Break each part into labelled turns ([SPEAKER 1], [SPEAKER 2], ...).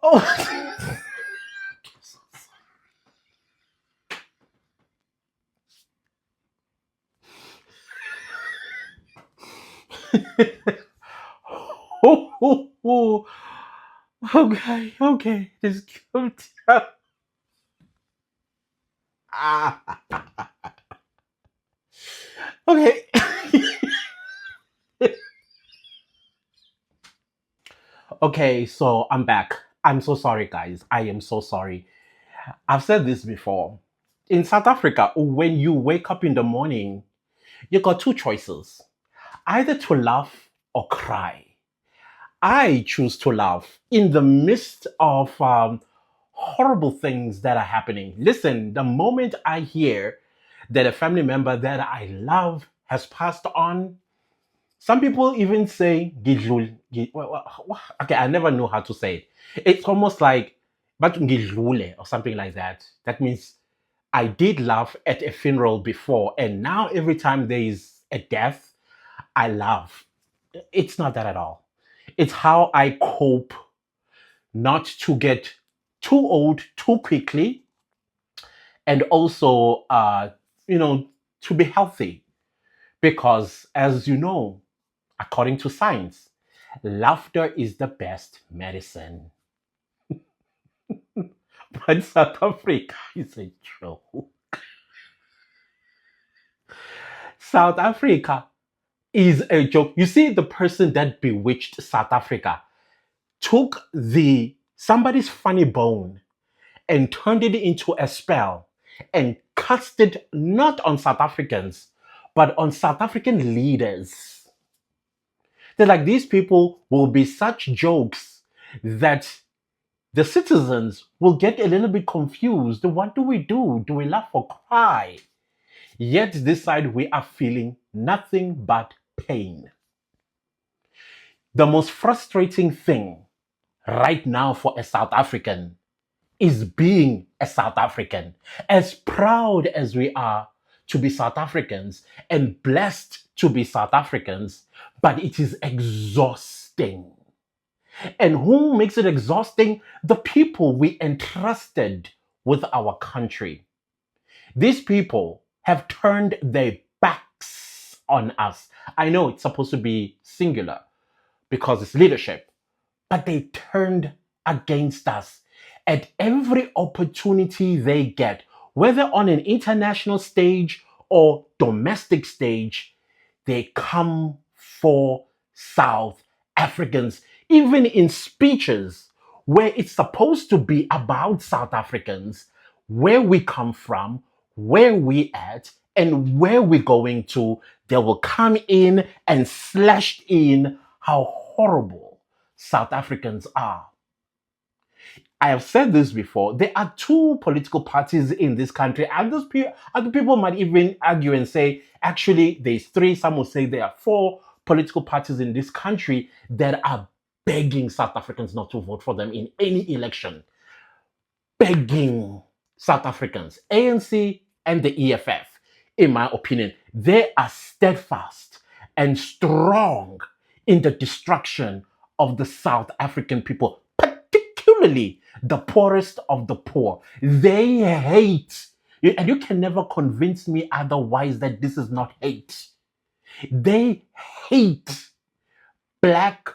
[SPEAKER 1] Oh. Oh, oh, oh. Okay, okay. Just calm down. Ah, okay. Okay, so I'm back. I'm so sorry, guys. I am so sorry. I've said this before. In South Africa, when you wake up in the morning, you got two choices, either to laugh or cry. I choose to laugh in the midst of horrible things that are happening. Listen, the moment I hear that a family member that I love has passed on, some people even say "Ngidlul." Okay, I never know how to say it. It's almost like but ngidlule or something like that. That means I did laugh at a funeral before, and now every time there is a death, I laugh. It's not that at all. It's how I cope not to get too old too quickly, and also, you know, to be healthy. Because, as you know, according to science, laughter is the best medicine. But South Africa is a joke. South Africa is a joke. You see, the person that bewitched South Africa took the somebody's funny bone and turned it into a spell and cast it not on South Africans, but on South African leaders. They're like, these people will be such jokes that the citizens will get a little bit confused. What do we do? Do we laugh or cry? Yet this side we are feeling nothing but pain. The most frustrating thing right now for a South African is being a South African. As proud as we are to be South Africans and blessed to be South Africans, but it is exhausting. And who makes it exhausting? The people we entrusted with our country. These people have turned their backs on us. I know it's supposed to be singular because it's leadership, but they turned against us at every opportunity they get, whether on an international stage or domestic stage. They come for South Africans, even in speeches where it's supposed to be about South Africans, where we come from, where we at, and where we're going to. They will come in and slash in how horrible South Africans are. I have said this before. There are two political parties in this country. Other people might even argue and say, actually, there's three. Some will say there are four political parties in this country that are begging South Africans not to vote for them in any election. Begging South Africans. ANC and the EFF, in my opinion, they are steadfast and strong in the destruction of the South African people, particularly the poorest of the poor. They hate, and you can never convince me otherwise that this is not hate. They hate black,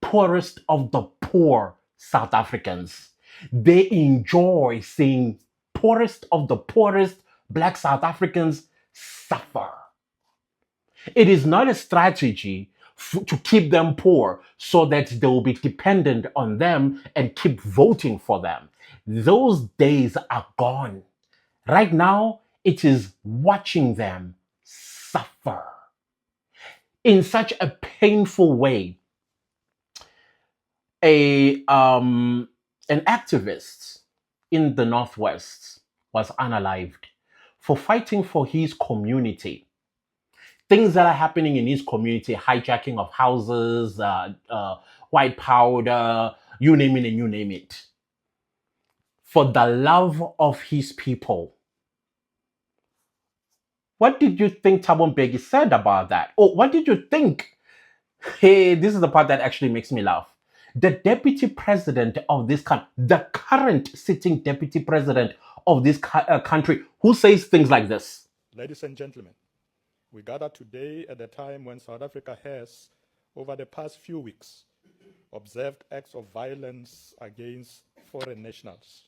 [SPEAKER 1] poorest of the poor South Africans. They enjoy seeing poorest of the poorest black South Africans suffer. It is not a strategy to keep them poor so that they will be dependent on them and keep voting for them. Those days are gone. Right now, it is watching them suffer in such a painful way. A An activist in the Northwest was unalived for fighting for his community. Things that are happening in his community, hijacking of houses, white powder, you name it and you name it. For the love of his people. What did you think Thabo Mbeki said about that? Or what did you think? Hey, this is the part that actually makes me laugh. The deputy president of this country, the current sitting deputy president of this country, who says things like this.
[SPEAKER 2] Ladies and gentlemen, we gather today at a time when South Africa has, over the past few weeks, observed acts of violence against foreign nationals.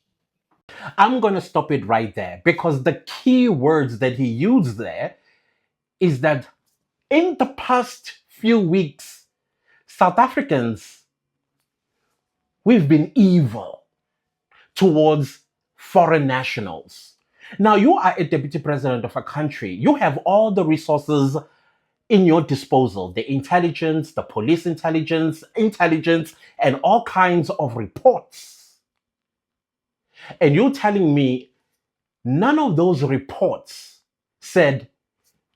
[SPEAKER 1] I'm going to stop it right there because the key words that he used there is that in the past few weeks, South Africans, we've been evil towards foreign nationals. Now, you are a deputy president of a country. You have all the resources in your disposal, the intelligence, the police intelligence, and all kinds of reports. And you're telling me none of those reports said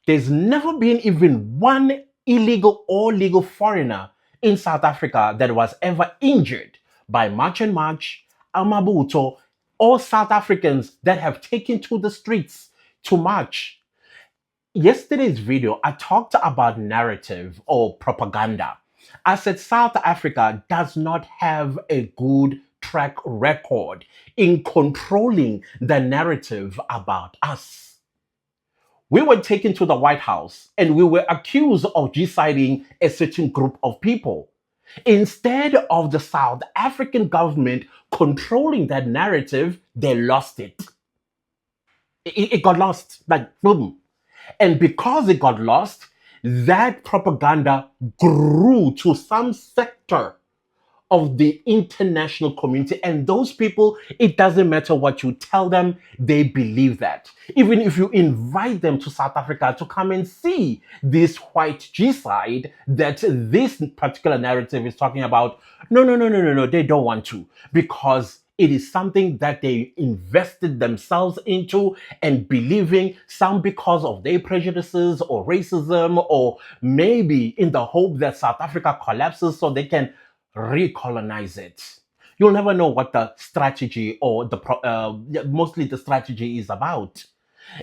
[SPEAKER 1] there's never been even one illegal or legal foreigner in South Africa that was ever injured by March and March, Amabuto, or South Africans that have taken to the streets to march. Yesterday's video, I talked about narrative or propaganda. I said South Africa does not have a good track record in controlling the narrative about us. We were taken to the White House and we were accused of genociding a certain group of people. Instead of the South African government controlling that narrative, they lost it. It got lost, like boom. And because it got lost, that propaganda grew to some sector of the international community. And those people, it doesn't matter what you tell them, they believe that. Even if you invite them to South Africa to come and see this white G-side that this particular narrative is talking about, no, they don't want to. Because it is something that they invested themselves into and believing, some because of their prejudices or racism, or maybe in the hope that South Africa collapses so they can recolonize it. You'll never know what the strategy or mostly the strategy is about.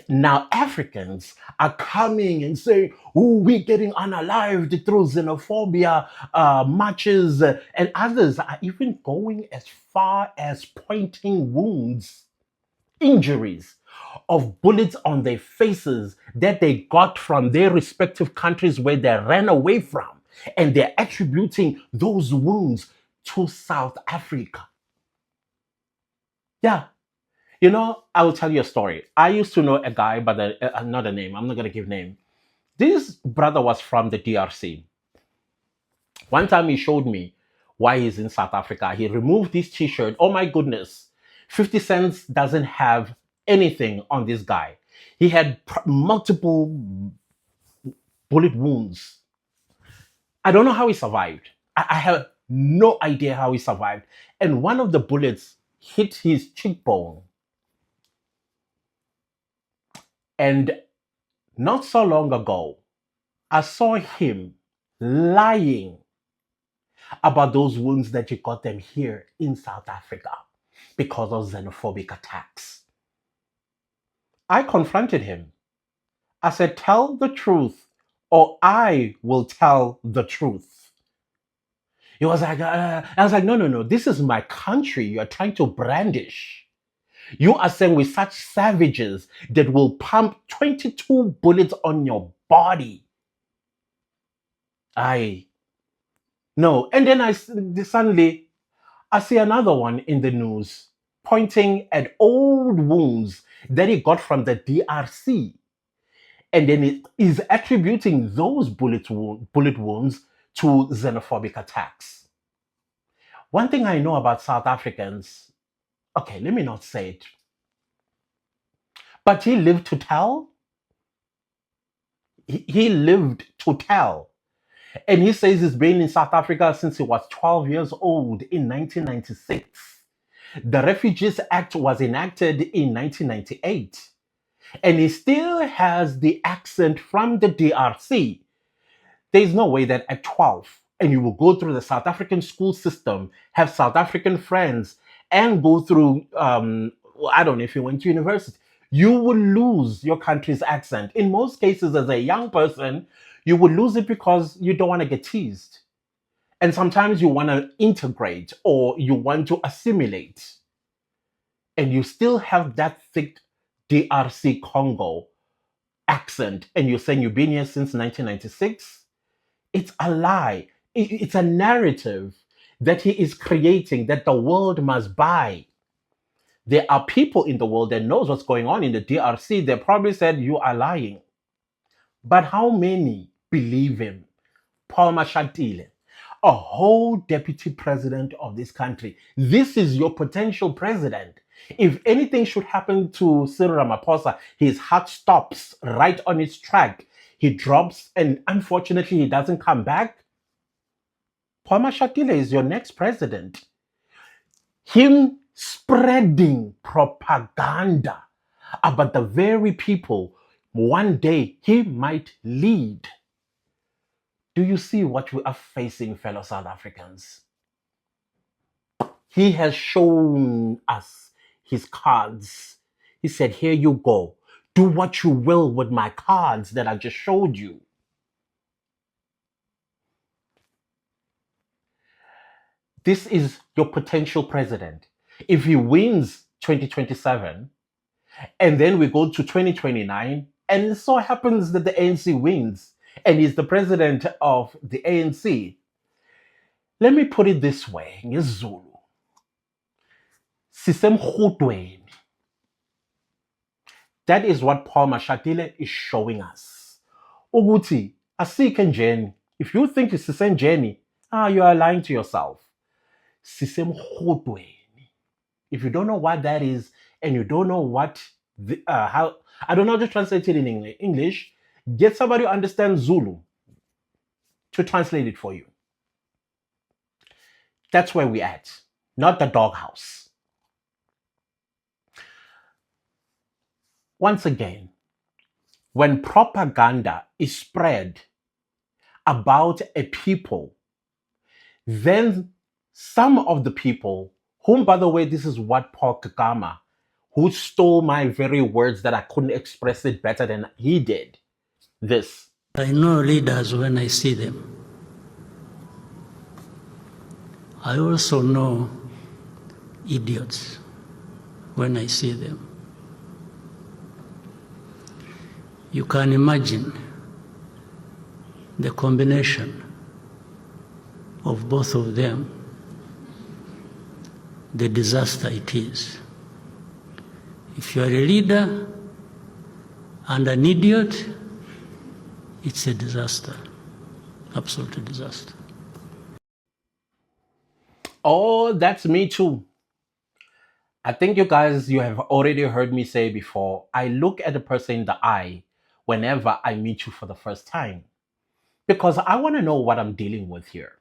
[SPEAKER 1] Now, Africans are coming and saying, oh, we're getting unalived through xenophobia, marches, and others are even going as far as pointing wounds, injuries of bullets on their faces that they got from their respective countries where they ran away from. And they're attributing those wounds to South Africa. Yeah. You know, I will tell you a story. I used to know a guy, but not a name. I'm not going to give name. This brother was from the DRC. One time he showed me why he's in South Africa. He removed his t-shirt. Oh my goodness. 50 Cent doesn't have anything on this guy. He had multiple bullet wounds. I don't know how he survived. I have no idea how he survived. And one of the bullets hit his cheekbone. And not so long ago, I saw him lying about those wounds that he got them here in South Africa because of xenophobic attacks. I confronted him. I said, tell the truth or I will tell the truth. He was like, I was like, no, this is my country you are trying to brandish. You are saying with such savages that will pump 22 bullets on your body. No. And then suddenly, I see another one in the news pointing at old wounds that he got from the DRC. And then it is attributing those bullet wounds to xenophobic attacks. One thing I know about South Africans, okay, let me not say it, but he lived to tell. He lived to tell. And he says he's been in South Africa since he was 12 years old in 1996. The Refugees Act was enacted in 1998. And he still has the accent from the DRC. There's no way that at 12 and you will go through the South African school system, have South African friends, and go through, I don't know if you went to university, you will lose your country's accent. In most cases, as a young person, you will lose it because you don't want to get teased. And sometimes you want to integrate or you want to assimilate. And you still have that thick DRC Congo accent, and you're saying you've been here since 1996? It's a lie. It's a narrative that he is creating that the world must buy. There are people in the world that knows what's going on in the DRC. They probably said you are lying. But how many believe him? Paul Mashatile, a whole deputy president of this country. This is your potential president. If anything should happen to Cyril Ramaphosa, his heart stops right on its track. He drops, and unfortunately, he doesn't come back. Paul Mashatile is your next president. Him spreading propaganda about the very people one day he might lead. Do you see what we are facing, fellow South Africans? He has shown us his cards. He said, here you go. Do what you will with my cards that I just showed you. This is your potential president. If he wins 2027, and then we go to 2029, and it so happens that the ANC wins, and he's the president of the ANC. Let me put it this way, ngesiZulu. Sisemkhudweni. That is what Paul Mashatile is showing us. Ukuthi asikho enjeni. If you think it's sisenjeni, you are lying to yourself. Sisemkhudweni. If you don't know what that is, and you don't know what how, I don't know how to translate it in English, get somebody who understands Zulu to translate it for you. That's where we're at, not the doghouse. Once again, when propaganda is spread about a people, then some of the people, whom, by the way, this is what Paul Kagame, who stole my very words that I couldn't express it better than he did, this.
[SPEAKER 3] I know leaders when I see them. I also know idiots when I see them. You can imagine the combination of both of them, the disaster it is. If you are a leader and an idiot, it's a disaster, absolute disaster.
[SPEAKER 1] Oh, that's me too. I think you guys, you have already heard me say before, I look at a person in the eye whenever I meet you for the first time, because I want to know what I'm dealing with here.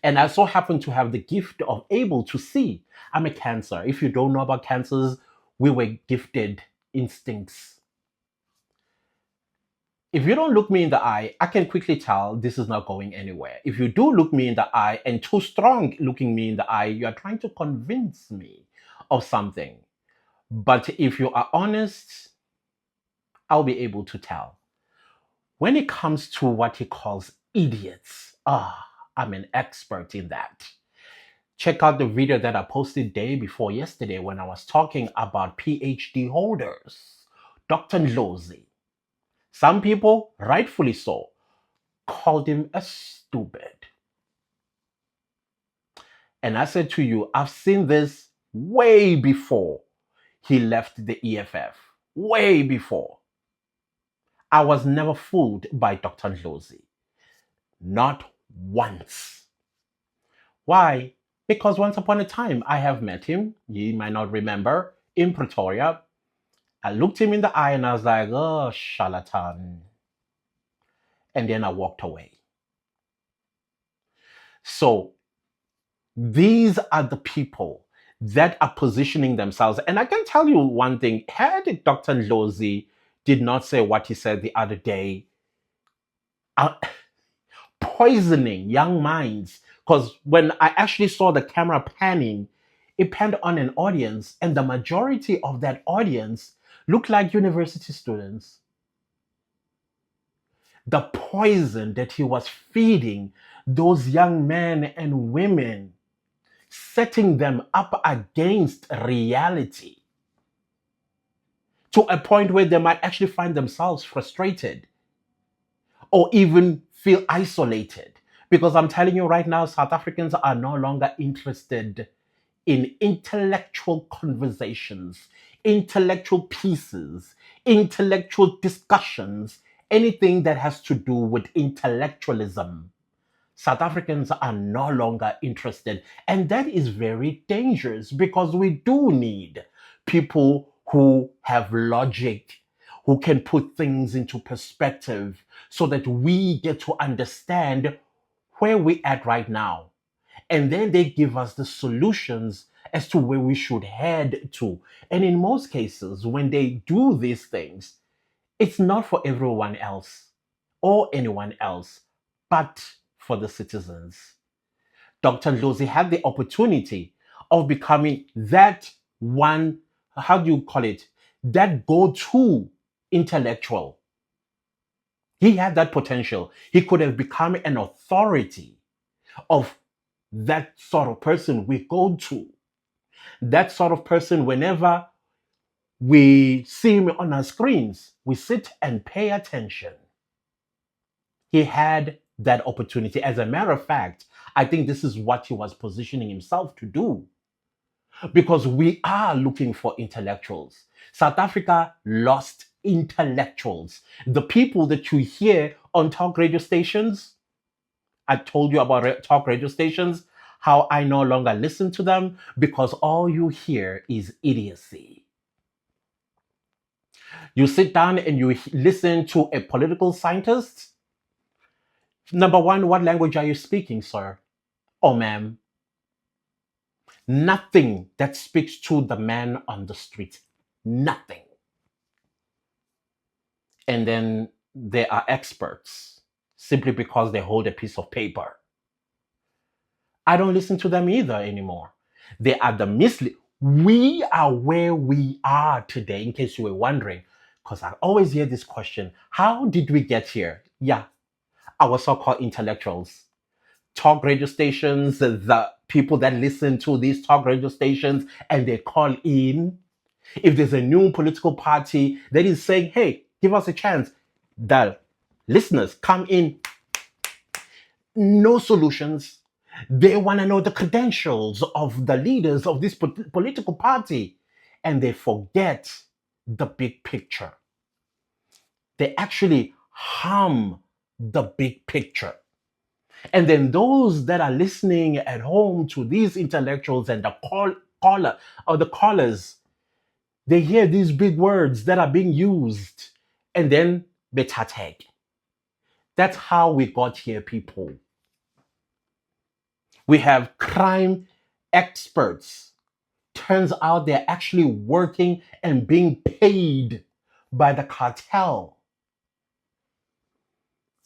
[SPEAKER 1] And I so happen to have the gift of able to see. I'm a Cancer. If you don't know about Cancers, we were gifted instincts. If you don't look me in the eye, I can quickly tell this is not going anywhere. If you do look me in the eye, and too strong looking me in the eye, you are trying to convince me of something. But if you are honest, I'll be able to tell. When it comes to what he calls idiots, I'm an expert in that. Check out the video that I posted day before yesterday when I was talking about PhD holders. Dr. Ndlozi. Some people, rightfully so, called him a stupid. And I said to you, I've seen this way before he left the EFF. Way before. I was never fooled by Dr. Ndlozi. Not once. Why? Because once upon a time, I have met him, you might not remember, in Pretoria. I looked him in the eye and I was like, oh, charlatan. And then I walked away. So these are the people that are positioning themselves. And I can tell you one thing, had Dr. Ndlozi did not say what he said the other day, poisoning young minds. Because when I actually saw the camera panning, it panned on an audience, and the majority of that audience looked like university students. The poison that he was feeding those young men and women, setting them up against reality to a point where they might actually find themselves frustrated or even feel isolated. Because I'm telling you right now, South Africans are no longer interested in intellectual conversations, intellectual pieces, intellectual discussions, anything that has to do with intellectualism. South Africans are no longer interested. And that is very dangerous because we do need people who have logic, who can put things into perspective so that we get to understand where we're at right now. And then they give us the solutions as to where we should head to. And in most cases, when they do these things, it's not for everyone else or anyone else, but for the citizens. Dr. Ndlozi had the opportunity of becoming that one, how do you call it, that go to intellectual. He had that potential. He could have become an authority of that sort of person we go to. That sort of person, whenever we see him on our screens, we sit and pay attention. He had that opportunity. As a matter of fact, I think this is what he was positioning himself to do. Because we are looking for intellectuals. South Africa lost intellectuals. The people that you hear on talk radio stations, I told you about talk radio stations, how I no longer listen to them because all you hear is idiocy. You sit down and you listen to a political scientist. Number one, what language are you speaking, sir? Oh, ma'am. Nothing that speaks to the man on the street. Nothing. And then there are experts simply because they hold a piece of paper. I don't listen to them either anymore. They are the mislead. We are where we are today, in case you were wondering, because I always hear this question: how did we get here? Yeah, our so-called intellectuals, talk radio stations, the people that listen to these talk radio stations, and they call in. If there's a new political party that is saying, hey, give us a chance, the listeners come in, no solutions. They want to know the credentials of the leaders of this political party, and they forget the big picture. They actually harm the big picture. And then those that are listening at home to these intellectuals and the caller or the callers, they hear these big words that are being used and then betateg. That's how we got here, people. We have crime experts. Turns out they're actually working and being paid by the cartel.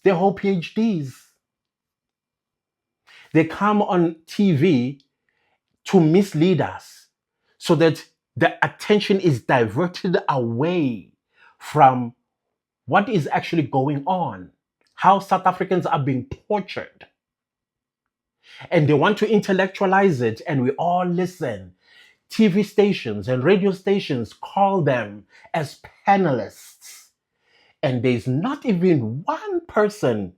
[SPEAKER 1] They hold PhDs. They come on TV to mislead us so that the attention is diverted away from what is actually going on, how South Africans are being tortured. And they want to intellectualize it, and we all listen. TV stations and radio stations call them as panelists. And there's not even one person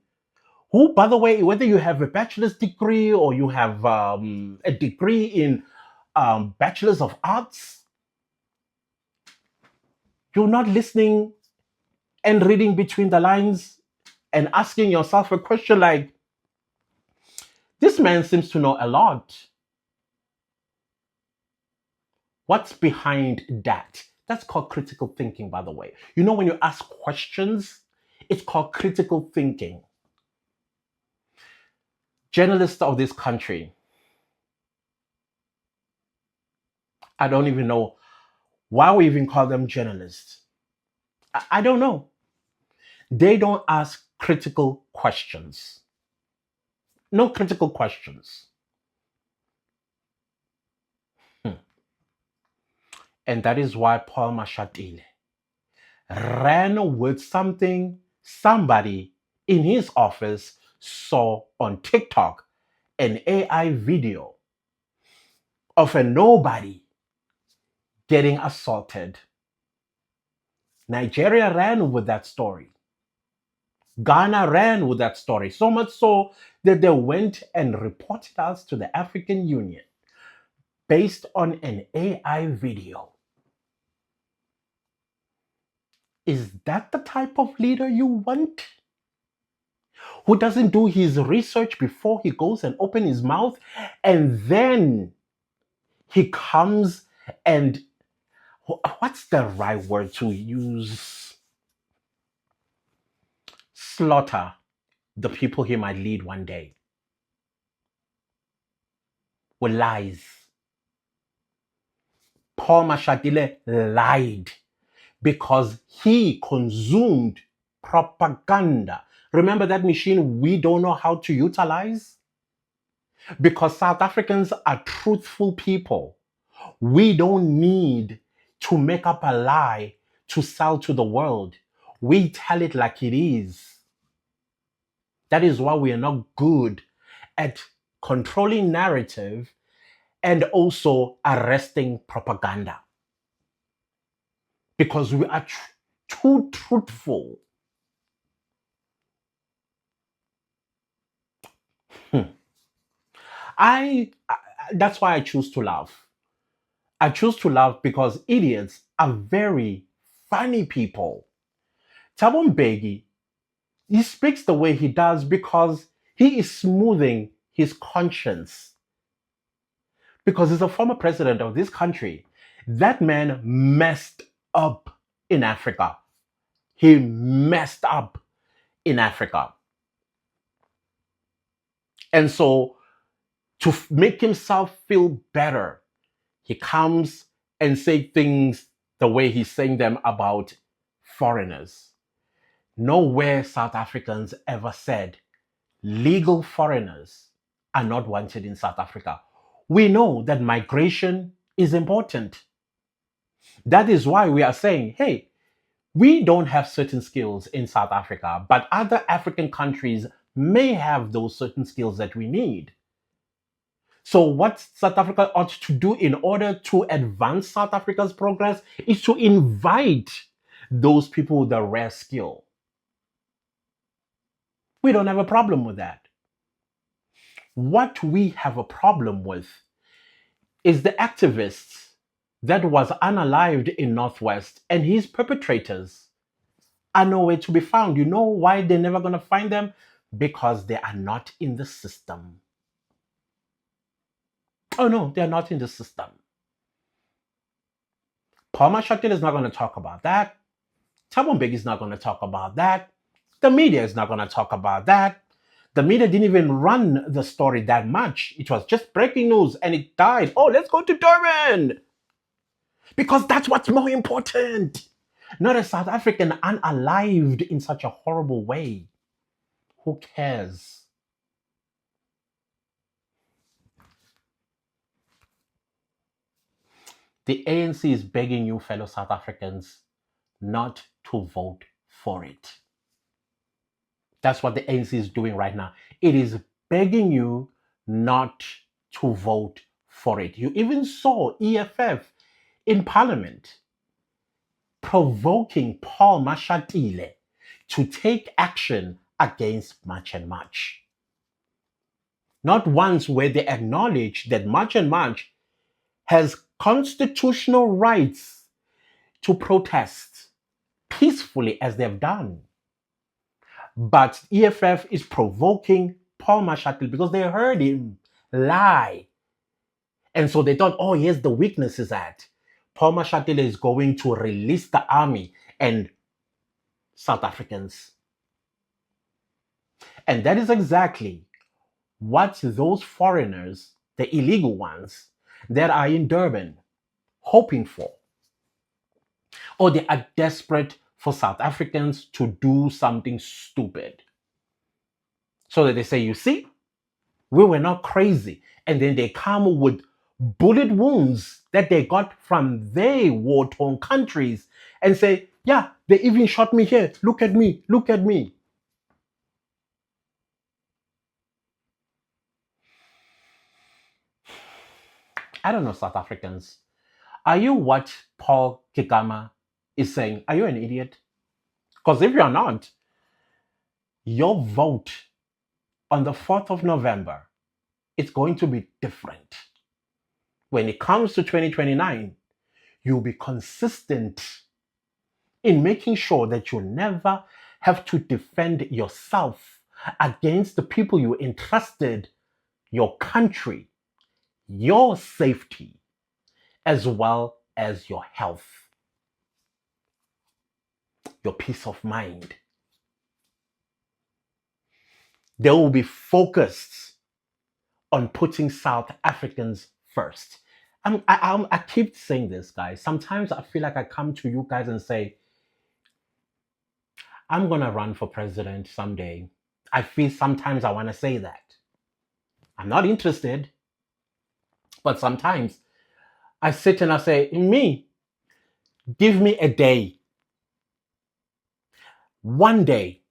[SPEAKER 1] who, by the way, whether you have a bachelor's degree or you have a degree in bachelor's of arts, you're not listening and reading between the lines and asking yourself a question like, this man seems to know a lot. What's behind that? That's called critical thinking, by the way. You know, when you ask questions, it's called critical thinking. Journalists of this country, I don't even know why we even call them journalists. I don't know. They don't ask critical questions. No critical questions. And that is why Paul Mashatile ran with something somebody in his office saw on TikTok, an AI video of a nobody getting assaulted. Nigeria ran with that story. Ghana ran with that story, so much so that they went and reported us to the African Union based on an AI video. Is that the type of leader you want? Who doesn't do his research before he goes and open his mouth, and then he comes and what's the right word to use? Slaughter the people he might lead one day with lies. Paul Mashatile lied because he consumed propaganda. Remember that machine we don't know how to utilize? Because South Africans are truthful people. We don't need to make up a lie to sell to the world. We tell it like it is. That is why we are not good at controlling narrative and also arresting propaganda. Because we are too truthful. That's why I choose to laugh. I choose to laugh because idiots are very funny people. Thabo Mbeki, he speaks the way he does because he is smoothing his conscience. Because he's a former president of this country. That man messed up in Africa. He messed up in Africa. And so, to make himself feel better, he comes and say things the way he's saying them about foreigners. Nowhere South Africans ever said legal foreigners are not wanted in South Africa. We know that migration is important. That is why we are saying, hey, we don't have certain skills in South Africa, but other African countries may have those certain skills that we need. So what South Africa ought to do in order to advance South Africa's progress is to invite those people with a rare skill. We don't have a problem with that. What we have a problem with is the activists that was unalived in Northwest and his perpetrators are nowhere to be found. You know why they're never going to find them? Because they are not in the system. Oh no, they're not in the system. Paul Mashatile is not going to talk about that. Thabo Mbeki is not going to talk about that. The media is not going to talk about that. The media didn't even run the story that much. It was just breaking news and it died. Oh, let's go to Durban. Because that's what's more important. Not a South African unalived in such a horrible way. Who cares? The ANC is begging you, fellow South Africans, not to vote for it. That's what the ANC is doing right now. It is begging you not to vote for it. You even saw EFF in Parliament provoking Paul Mashatile to take action against March and March. Not once where they acknowledge that March and March has constitutional rights to protest peacefully as they've done. But EFF is provoking Paul Mashatile because they heard him lie. And so they thought, oh, here's the weaknesses at. Paul Mashatile is going to release the army and South Africans. And that is exactly what those foreigners, the illegal ones, that are in Durban, hoping for. Or they are desperate for South Africans to do something stupid. So that they say, you see, We were not crazy. And then they come with bullet wounds that they got from their war-torn countries and say, yeah, they even shot me here. Look at me. Look at me. I don't know, South Africans. Are you what Paul Kagame is saying? Are you an idiot? Because if you're not, your vote on the 4th of November is going to be different. When it comes to 2029, you'll be consistent in making sure that you never have to defend yourself against the people you entrusted your country, your safety, as well as your health, your peace of mind. They will be focused on putting South Africans first. I keep saying this, guys. Sometimes I feel like I come to you guys and say, I'm going to run for president someday. I feel sometimes I want to say that. I'm not interested. But sometimes I sit and I say, me, give me a day. One day.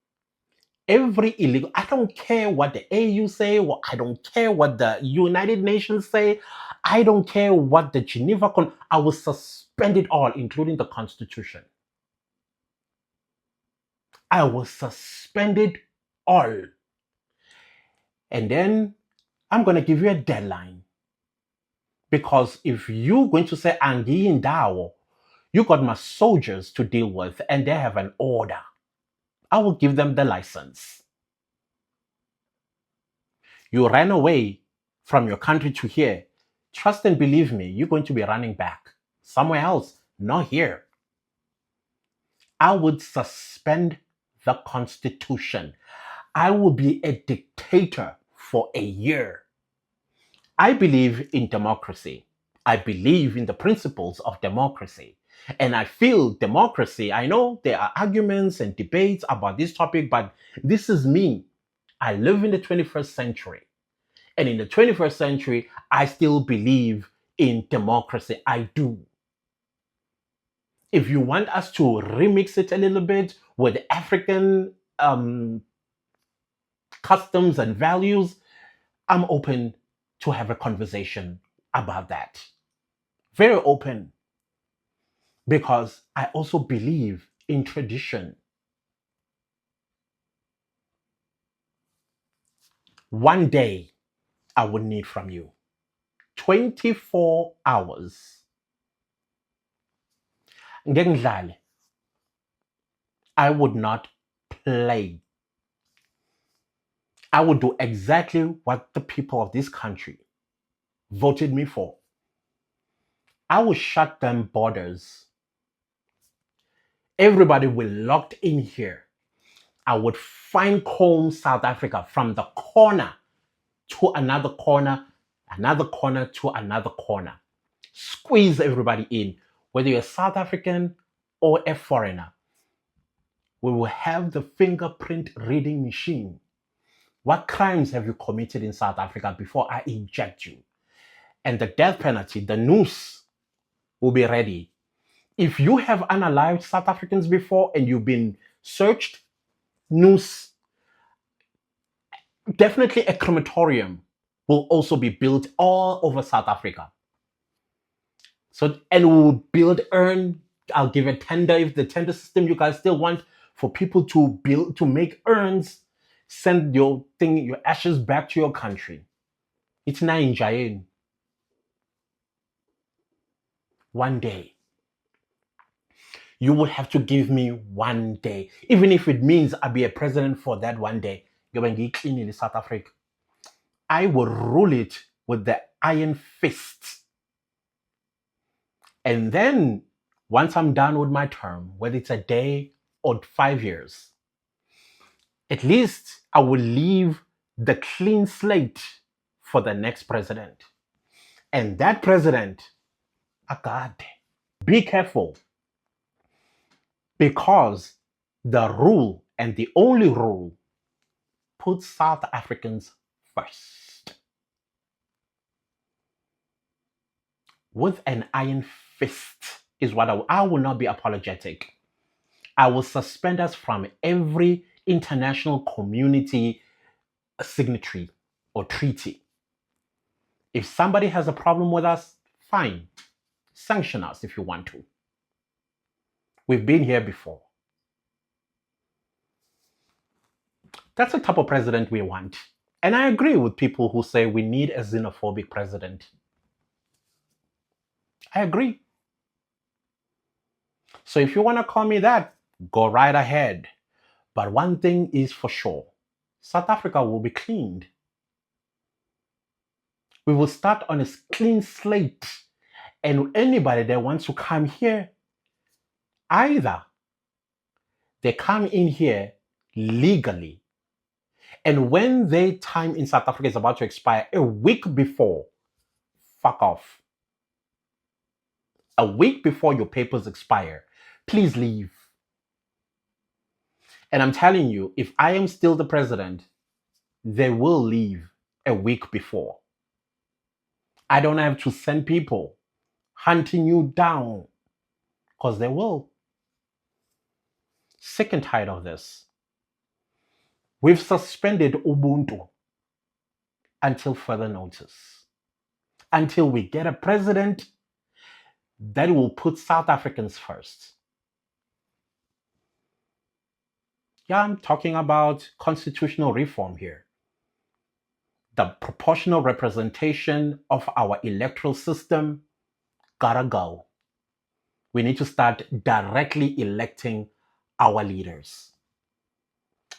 [SPEAKER 1] Every illegal, I don't care what the AU say, I don't care what the United Nations say, I don't care what the Geneva I will suspend it all, including the Constitution. I will suspend it all. And then I'm going to give you a deadline. Because if you're going to say, Angi Ndao, you got my soldiers to deal with, and they have an order, I will give them the license. You ran away from your country to here. Trust and believe me, you're going to be running back somewhere else, not here. I would suspend the Constitution. I will be a dictator for a year. I believe in democracy. I believe in the principles of democracy. And I feel democracy, I know there are arguments and debates about this topic, but this is me. I live in the 21st century. And in the 21st century, I still believe in democracy. I do. If you want us to remix it a little bit with African customs and values, I'm open to have a conversation about that. Very open. Because I also believe in tradition. One day, I would need from you 24 hours. Ngengidlale. I would not play. I would do exactly what the people of this country voted me for. I will shut down borders. Everybody will locked in here. I would fine comb South Africa from the corner to another corner to another corner. Squeeze everybody in, whether you're South African or a foreigner. We will have the fingerprint reading machine. What crimes have you committed in South Africa before I eject you? And the death penalty, the noose, will be ready. If you have unalived South Africans before and you've been searched, noose, definitely a crematorium will also be built all over South Africa. So, and we'll build urn. I'll give a tender if the tender system you guys still want for people to build, to make urns, send your ashes back to your country. It's not in Jayen. One day. You will have to give me one day. Even if it means I'll be a president for that one day. In South Africa. I will rule it with the iron fist. And then, once I'm done with my term, whether it's a day or 5 years, at least I will leave the clean slate for the next president. And that president, God, be careful. Because the rule, and the only rule, puts South Africans first. with an iron fist is what I will not be apologetic. I will suspend us from every international community signatory or treaty. If somebody has a problem with us, fine. Sanction us if you want to. We've been here before. That's the type of president we want. And I agree with people who say we need a xenophobic president. I agree. So if you want to call me that, go right ahead. But one thing is for sure, South Africa will be cleaned. We will start on a clean slate. And anybody that wants to come here, either they come in here legally, and when their time in South Africa is about to expire a week before, fuck off. A week before your papers expire, please leave. And I'm telling you, if I am still the president, they will leave a week before. I don't have to send people hunting you down, because they will. Sick and tired of this. We've suspended Ubuntu until further notice. Until we get a president that will put South Africans first. Yeah, I'm talking about constitutional reform here. The proportional representation of our electoral system gotta go. We need to start directly electing our leaders.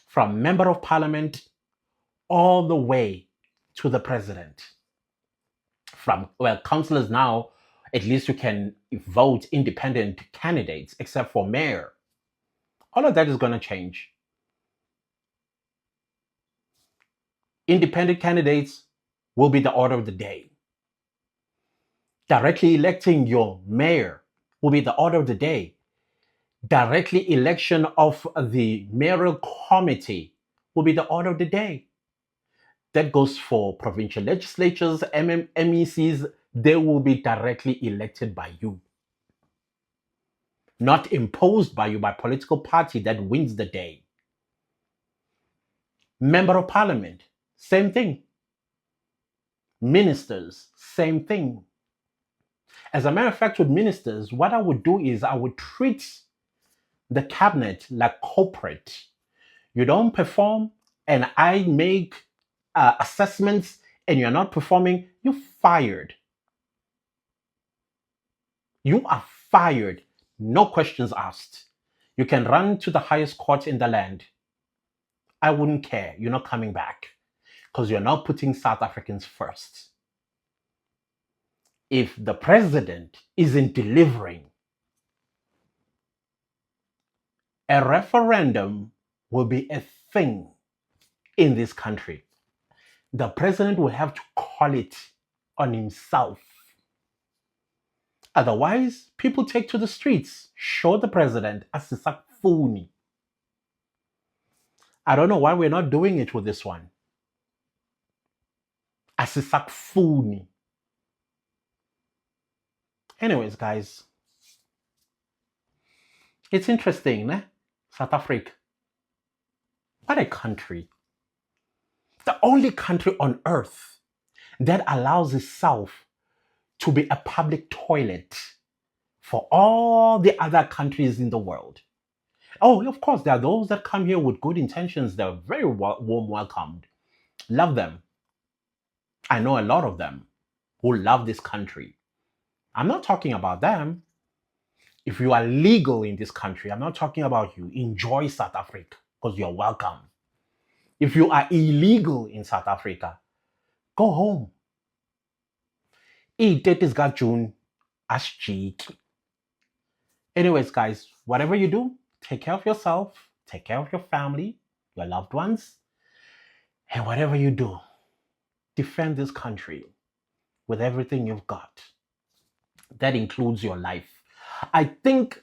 [SPEAKER 1] From member of parliament all the way to the president. From, well, councillors now, at least you can vote independent candidates, except for mayor. All of that is going to change. Independent candidates will be the order of the day. Directly electing your mayor will be the order of the day. Directly election of the mayoral committee will be the order of the day. That goes for provincial legislatures, MECs. They will be directly elected by you. Not imposed by you by political party that wins the day. Member of parliament, same thing. Ministers, same thing. As a matter of fact, with ministers, what I would do is I would treat the cabinet like corporate. You don't perform, and I make assessments, and you're not performing, you're fired. You are fired. No questions asked. You can run to the highest court in the land. I wouldn't care. You're not coming back because you're not putting South Africans first. If the president isn't delivering, a referendum will be a thing in this country. The president will have to call it on himself. Otherwise, people take to the streets, show the president asisakufuni. I don't know why we're not doing it with this one. Asisakufuni. Anyways, guys, it's interesting, né? South Africa. What a country. The only country on earth that allows itself to be a public toilet for all the other countries in the world. Oh, of course, there are those that come here with good intentions. They're very warm welcomed. Love them. I know a lot of them who love this country. I'm not talking about them. If you are legal in this country, I'm not talking about you. Enjoy South Africa because you're welcome. If you are illegal in South Africa, go home. Eat is got June as cheek. Anyways, guys, whatever you do, take care of yourself, take care of your family, your loved ones, and whatever you do, defend this country with everything you've got. That includes your life. I think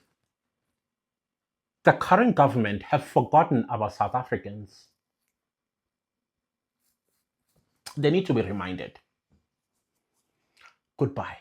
[SPEAKER 1] the current government have forgotten about South Africans. They need to be reminded. Goodbye.